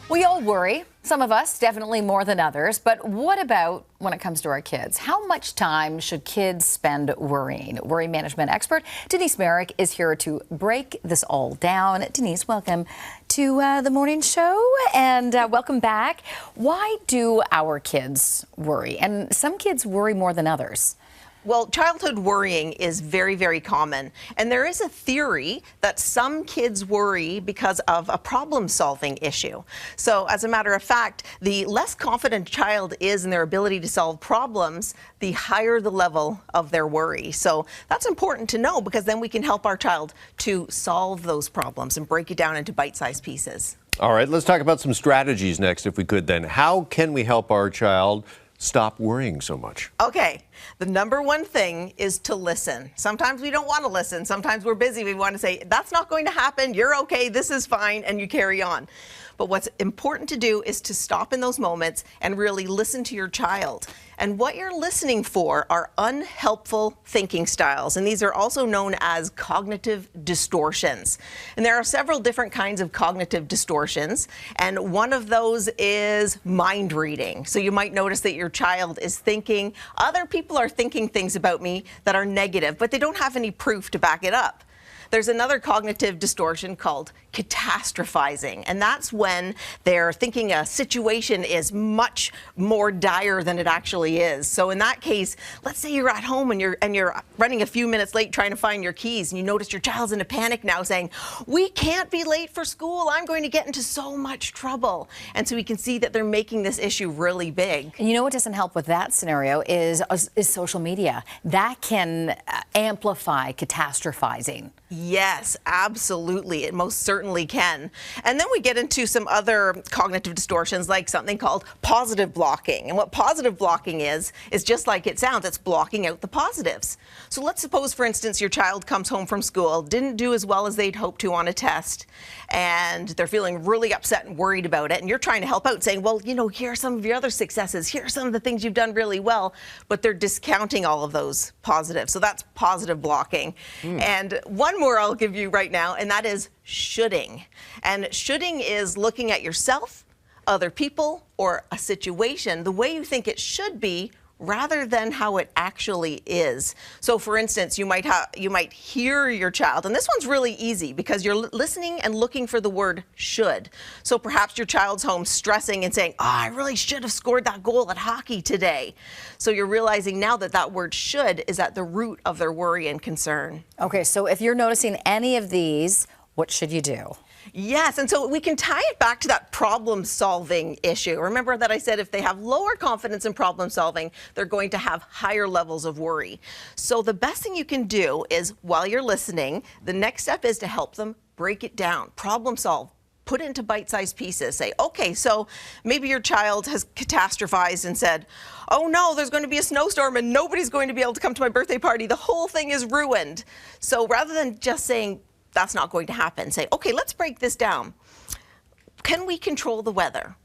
We all worry. Some of us definitely more than others. But what about when it comes to our kids? How much time should kids spend worrying? Worry management expert Denise Marek is here to break this all down. Denise, welcome to the morning show and welcome back. Why do our kids worry? And some kids worry more than others. Well, childhood worrying is very, very common. And there is a theory that some kids worry because of a problem-solving issue. So as a matter of fact, the less confident a child is in their ability to solve problems, the higher the level of their worry. So that's important to know because then we can help our child to solve those problems and break it down into bite-sized pieces. All right, let's talk about some strategies next, if we could then. How can we help our child stop worrying so much? Okay, the number one thing is to listen. Sometimes we don't want to listen. Sometimes we're busy. We want to say, that's not going to happen. You're okay. This is fine. And you carry on. But what's important to do is to stop in those moments and really listen to your child. And what you're listening for are unhelpful thinking styles. And these are also known as cognitive distortions. And there are several different kinds of cognitive distortions. And one of those is mind reading. So you might notice that your child is thinking, other people are thinking things about me that are negative, but they don't have any proof to back it up. There's another cognitive distortion called catastrophizing, and that's when they're thinking a situation is much more dire than it actually is. So in that case, let's say you're at home and you're running a few minutes late trying to find your keys, and you notice your child's in a panic now saying, "We can't be late for school. I'm going to get into so much trouble." And so we can see that they're making this issue really big. And you know what doesn't help with that scenario is social media. That can amplify catastrophizing. Yes, absolutely. It most certainly can. And then we get into some other cognitive distortions like something called positive blocking. And what positive blocking is just like it sounds, it's blocking out the positives. So let's suppose, for instance, your child comes home from school, didn't do as well as they'd hoped to on a test, and they're feeling really upset and worried about it. And you're trying to help out saying, well, you know, here are some of your other successes. Here are some of the things you've done really well. But they're discounting all of those positives. So that's positive blocking. And one more I'll give you right now, and that is shoulding. And shoulding is looking at yourself, other people, or a situation the way you think it should be rather than how it actually is. So for instance, you might hear your child, and this one's really easy because you're listening and looking for the word should. So perhaps your child's home stressing and saying, "Oh, I really should have scored that goal at hockey today." So you're realizing now that that word should is at the root of their worry and concern. Okay, so if you're noticing any of these, what should you do? Yes, and so we can tie it back to that problem-solving issue. Remember that I said if they have lower confidence in problem-solving, they're going to have higher levels of worry. So the best thing you can do is, while you're listening, the next step is to help them break it down, problem-solve. Put it into bite-sized pieces. Say, okay, so maybe your child has catastrophized and said, "Oh no, there's going to be a snowstorm and nobody's going to be able to come to my birthday party. The whole thing is ruined." So rather than just saying, "That's not going to happen," say, "Okay, let's break this down. Can we control the weather?"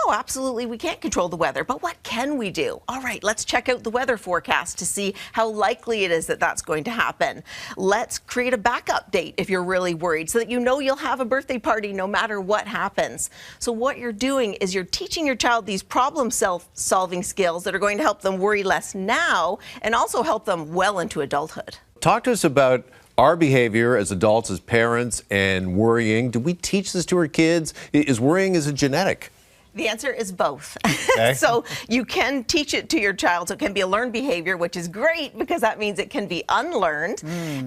No, absolutely we can't control the weather, but what can we do? All right, let's check out the weather forecast to see how likely it is that that's going to happen. Let's create a backup date if you're really worried so that you know you'll have a birthday party no matter what happens. So what you're doing is you're teaching your child these problem-solving skills that are going to help them worry less now and also help them well into adulthood. Talk to us about our behavior as adults, as parents, and worrying. Do we teach this to our kids? Is worrying, is it genetic? The answer is both. Okay. So you can teach it to your child. So it can be a learned behavior, which is great because that means it can be unlearned.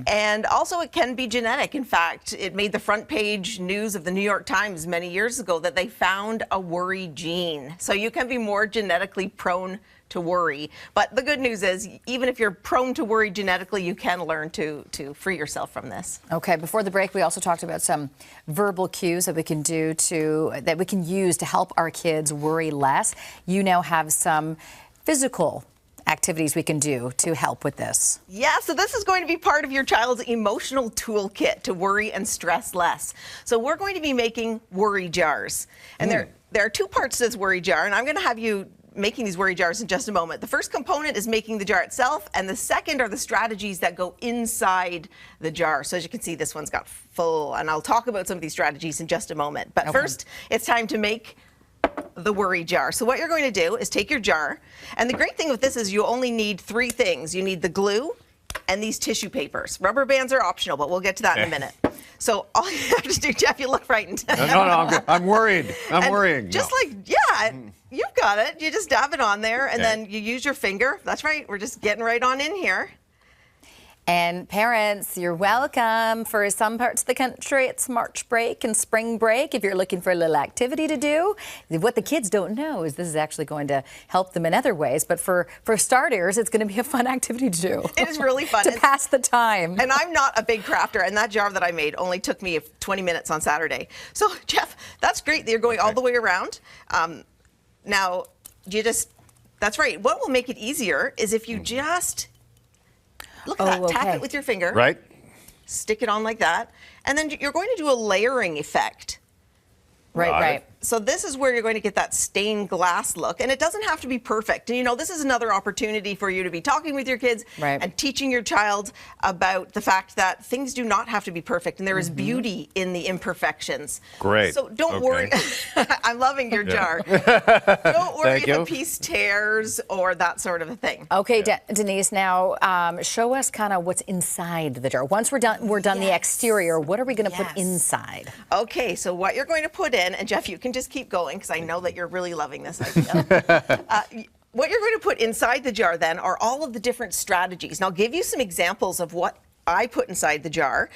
And also it can be genetic. In fact, it made the front page news of the New York Times many years ago that they found a worry gene. So you can be more genetically prone to worry. But the good news is, even if you're prone to worry genetically, you can learn to free yourself from this. Okay, before the break, we also talked about some verbal cues that we can use to help our kids worry less. You now have some physical activities we can do to help with this. Yeah, so this is going to be part of your child's emotional toolkit to worry and stress less. So we're going to be making worry jars. And there are two parts to this worry jar, and I'm going to have you making these worry jars in just a moment. The first component is making the jar itself, and the second are the strategies that go inside the jar. So as you can see, this one's got full, and I'll talk about some of these strategies in just a moment. But first, it's time to make the worry jar. So what you're going to do is take your jar, and the great thing with this is you only need 3 things. You need the glue and these tissue papers. Rubber bands are optional, but we'll get to that in a minute. So all you have to do, Jeff, you look frightened. No, I'm good. I'm worried. I'm worrying. Just you've got it. You just dab it on there, and then you use your finger. That's right. We're just getting right on in here. And parents, you're welcome. For some parts of the country, it's March break and spring break. If you're looking for a little activity to do, what the kids don't know is this is actually going to help them in other ways. But for starters, it's going to be a fun activity to do. It is really fun. to pass the time. And I'm not a big crafter, and that jar that I made only took me 20 minutes on Saturday. So, Jeff, that's great that you're going all the way around. Now, that's right. What will make it easier is if you just... Look at that. Tap it with your finger. Right. Stick it on like that. And then you're going to do a layering effect. Right. So this is where you're going to get that stained glass look, and it doesn't have to be perfect. And you know, this is another opportunity for you to be talking with your kids and teaching your child about the fact that things do not have to be perfect, and there is beauty in the imperfections. Great. So don't worry. I'm loving your jar. Don't worry if a piece tears or that sort of a thing. Okay, Denise, now show us kind of what's inside the jar. Once we're done the exterior, what are we going to put inside? Okay, so what you're going to put in, and Jeff, you can just keep going because I know that you're really loving this idea. What you're going to put inside the jar then are all of the different strategies. And I'll give you some examples of what I put inside the jar.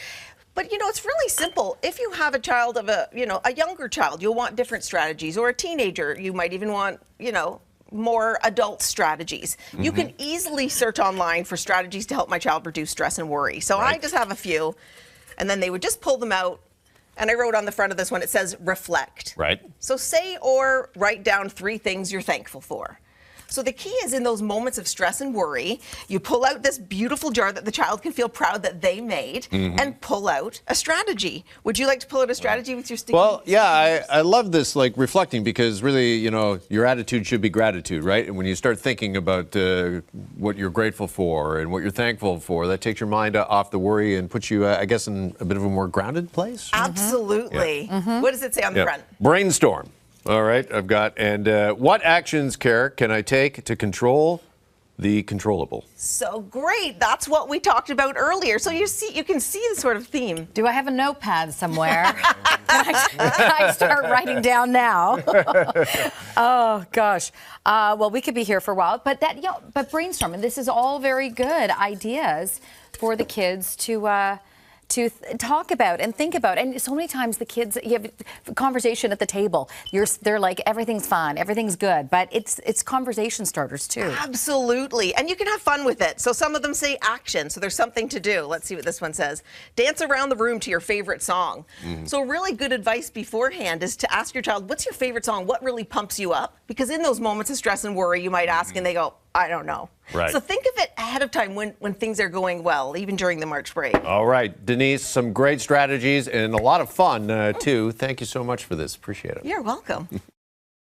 But you know, it's really simple. If you have a child of a younger child, you'll want different strategies, or a teenager, you might even want, more adult strategies. You can easily search online for strategies to help my child reduce stress and worry. So I just have a few, and then they would just pull them out. And I wrote on the front of this one, it says reflect. Right. So say or write down 3 things you're thankful for. So the key is in those moments of stress and worry, you pull out this beautiful jar that the child can feel proud that they made and pull out a strategy. Would you like to pull out a strategy with your sticky? Well, yeah, I love this, like, reflecting, because really, your attitude should be gratitude, right? And when you start thinking about what you're grateful for and what you're thankful for, that takes your mind off the worry and puts you, I guess, in a bit of a more grounded place. Absolutely. What does it say on the front? Brainstorm. All right, I've got, and what actions, Kara, can I take to control the controllable? So great, that's what we talked about earlier. So you can see the sort of theme. Do I have a notepad somewhere? Can I start writing down now? Oh gosh. Well, we could be here for a while, but but brainstorming. This is all very good ideas for the kids to talk about and think about. And so many times the kids, you have a conversation at the table. They're like, everything's fine, everything's good, but it's conversation starters too. Absolutely, and you can have fun with it. So some of them say action, so there's something to do. Let's see what this one says. Dance around the room to your favorite song. So really good advice beforehand is to ask your child, what's your favorite song? What really pumps you up? Because in those moments of stress and worry, you might ask and they go, I don't know. Right. So think of it ahead of time when things are going well, even during the March break. All right, Denise, some great strategies and a lot of fun, too. Thank you so much for this. Appreciate it. You're welcome.